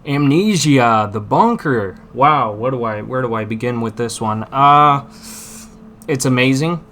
Amnesia, the bunker. Wow, where do I begin with this one? It's amazing.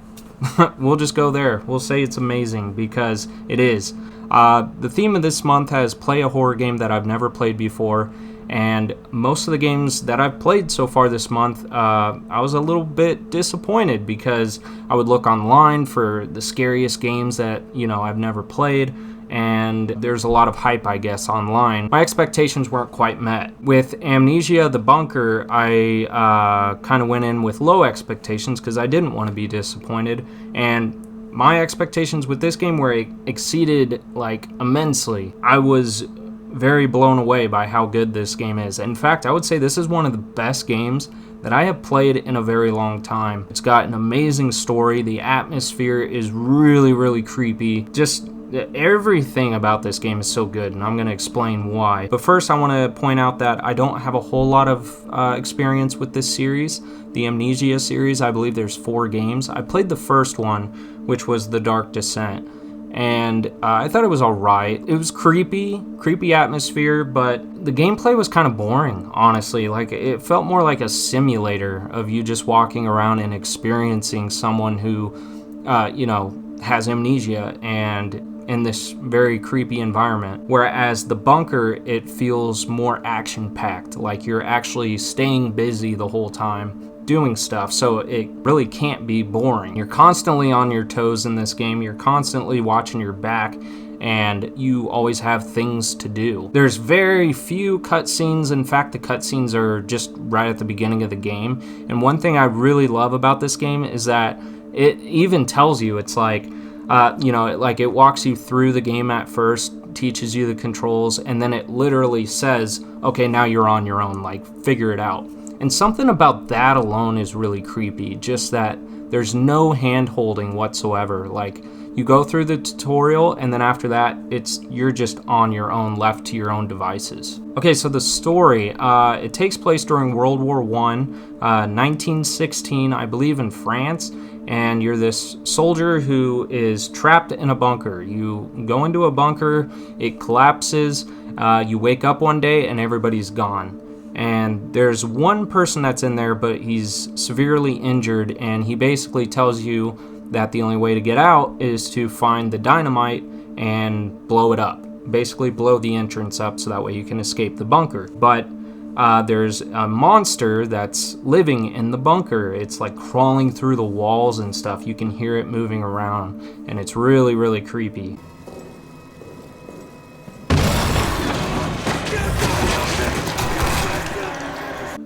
We'll just go there. We'll say it's amazing because it is. The theme of this month has play a horror game that I've never played before, and most of the games that I've played so far this month, I was a little bit disappointed because I would look online for the scariest games that, I've never played, and there's a lot of hype, I guess, online. My expectations weren't quite met. With Amnesia, the bunker, I kind of went in with low expectations because I didn't want to be disappointed, and my expectations with this game were exceeded immensely. I was very blown away by how good this game is. In fact, I would say this is one of the best games that I have played in a very long time. It's got an amazing story. The atmosphere is really, really creepy. Just everything about this game is so good, and I'm going to explain why. But first, I want to point out that I don't have a whole lot of experience with this series. The Amnesia series, I believe there's 4 games. I played the first one, which was The Dark Descent, and I thought it was alright. It was creepy atmosphere, but the gameplay was kind of boring, honestly. It felt more like a simulator of you just walking around and experiencing someone who, has amnesia and in this very creepy environment. Whereas the bunker, it feels more action-packed, like you're actually staying busy the whole time doing stuff, so it really can't be boring. You're constantly on your toes in this game, you're constantly watching your back, and you always have things to do. There's very few cutscenes. In fact, the cutscenes are just right at the beginning of the game, and one thing I really love about this game is that it even tells you, it's it walks you through the game at first, teaches you the controls, and then it literally says, okay, now you're on your own, figure it out. And something about that alone is really creepy, just that there's no hand-holding whatsoever. You go through the tutorial, and then after that, you're just on your own, left to your own devices. Okay, so the story, it takes place during World War I, 1916, I believe in France, and you're this soldier who is trapped in a bunker. You go into a bunker, it collapses, you wake up one day, and everybody's gone. And there's one person that's in there, but he's severely injured, and he basically tells you that the only way to get out is to find the dynamite and blow it up. Basically blow the entrance up so that way you can escape the bunker. But there's a monster that's living in the bunker. It's crawling through the walls and stuff. You can hear it moving around, and it's really, really creepy.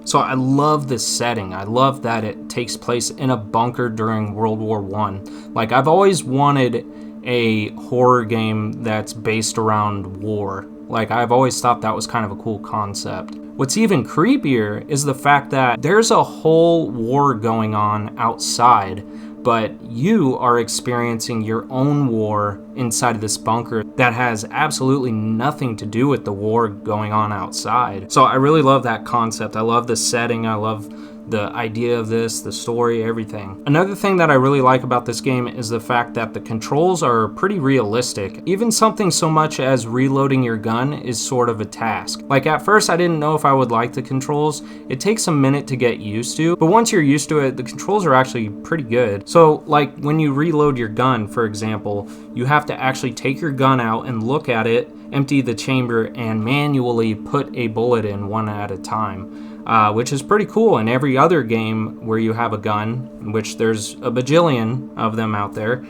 So I love this setting. I love that it takes place in a bunker during World War I. I've always wanted a horror game that's based around war. I've always thought that was kind of a cool concept. What's even creepier is the fact that there's a whole war going on outside, but you are experiencing your own war inside of this bunker that has absolutely nothing to do with the war going on outside. So I really love that concept. I love the setting. I love the idea of this, the story, everything. Another thing that I really like about this game is the fact that the controls are pretty realistic. Even something so much as reloading your gun is sort of a task. At first I didn't know if I would like the controls. It takes a minute to get used to, but once you're used to it, the controls are actually pretty good. So when you reload your gun, for example, you have to actually take your gun out and look at it, empty the chamber, and manually put a bullet in one at a time. Which is pretty cool. In every other game where you have a gun, which there's a bajillion of them out there,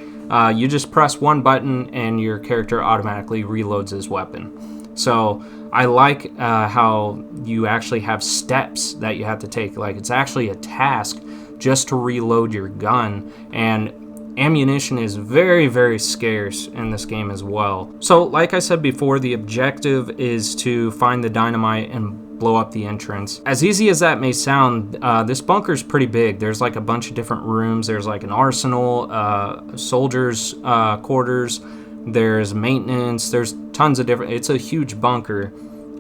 you just press one button and your character automatically reloads his weapon. So I like how you actually have steps that you have to take. It's actually a task just to reload your gun, and ammunition is very, very scarce in this game as well. So like I said before, the objective is to find the dynamite and blow up the entrance. As easy as that may sound, this bunker's pretty big. There's a bunch of different rooms. There's an arsenal, soldiers' quarters, there's maintenance, there's tons of different, it's a huge bunker.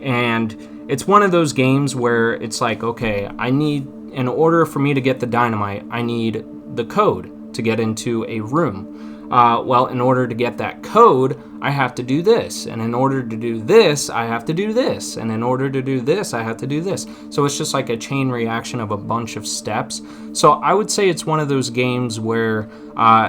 And it's one of those games where it's okay, in order for me to get the dynamite, I need the code to get into a room. Well, in order to get that code, I have to do this. And in order to do this, I have to do this. And in order to do this, I have to do this. So it's just like a chain reaction of a bunch of steps. So I would say it's one of those games where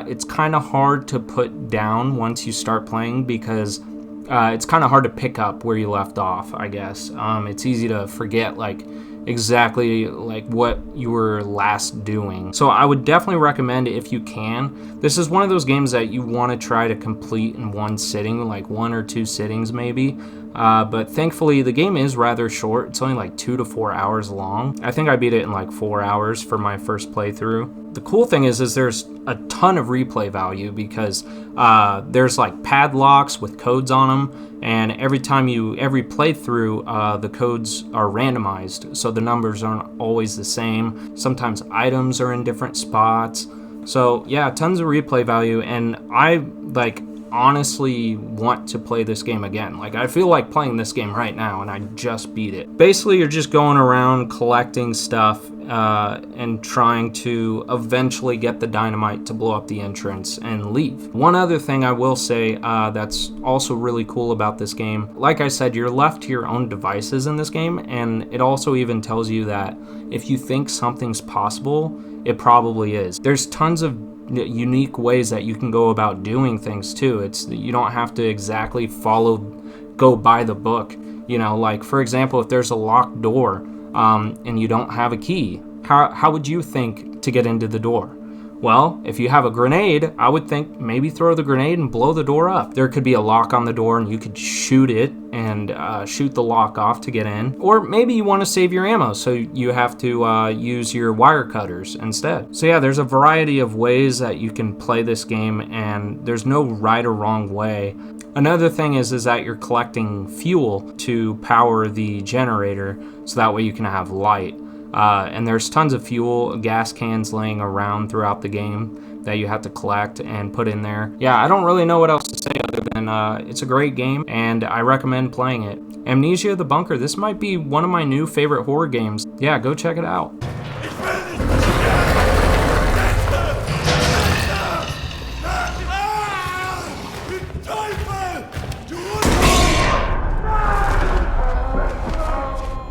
it's kind of hard to put down once you start playing, because it's kind of hard to pick up where you left off, I guess. It's easy to forget, like, exactly like what you were last doing. So I would definitely recommend it if you can. This is one of those games that you want to try to complete in one sitting, like 1 or 2 sittings maybe. But thankfully the game is rather short. It's only like 2 to 4 hours long. I think I beat it in like 4 hours for my first playthrough. The cool thing is there's a ton of replay value, because there's like padlocks with codes on them, and every playthrough, the codes are randomized, so the numbers aren't always the same. Sometimes items are in different spots. So yeah, tons of replay value, and I honestly want to play this game again. Like, I feel like playing this game right now, and I just beat it. Basically, you're just going around collecting stuff and trying to eventually get the dynamite to blow up the entrance and leave. One other thing I will say that's also really cool about this game, like I said, you're left to your own devices in this game, and it also even tells you that if you think something's possible, it probably is. There's tons of unique ways that you can go about doing things too. You don't have to exactly go by the book. You know, like for example, if there's a locked door and you don't have a key, how would you think to get into the door? Well, if you have a grenade, I would think maybe throw the grenade and blow the door up. There could be a lock on the door and you could shoot it and shoot the lock off to get in. Or maybe you want to save your ammo, so you have to use your wire cutters instead. So yeah, there's a variety of ways that you can play this game, and there's no right or wrong way. Another thing is that you're collecting fuel to power the generator, so that way you can have light. And there's tons of fuel, gas cans laying around throughout the game that you have to collect and put in there. Yeah, I don't really know what else to say other than it's a great game, and I recommend playing it. Amnesia: The Bunker, this might be one of my new favorite horror games. Yeah, go check it out.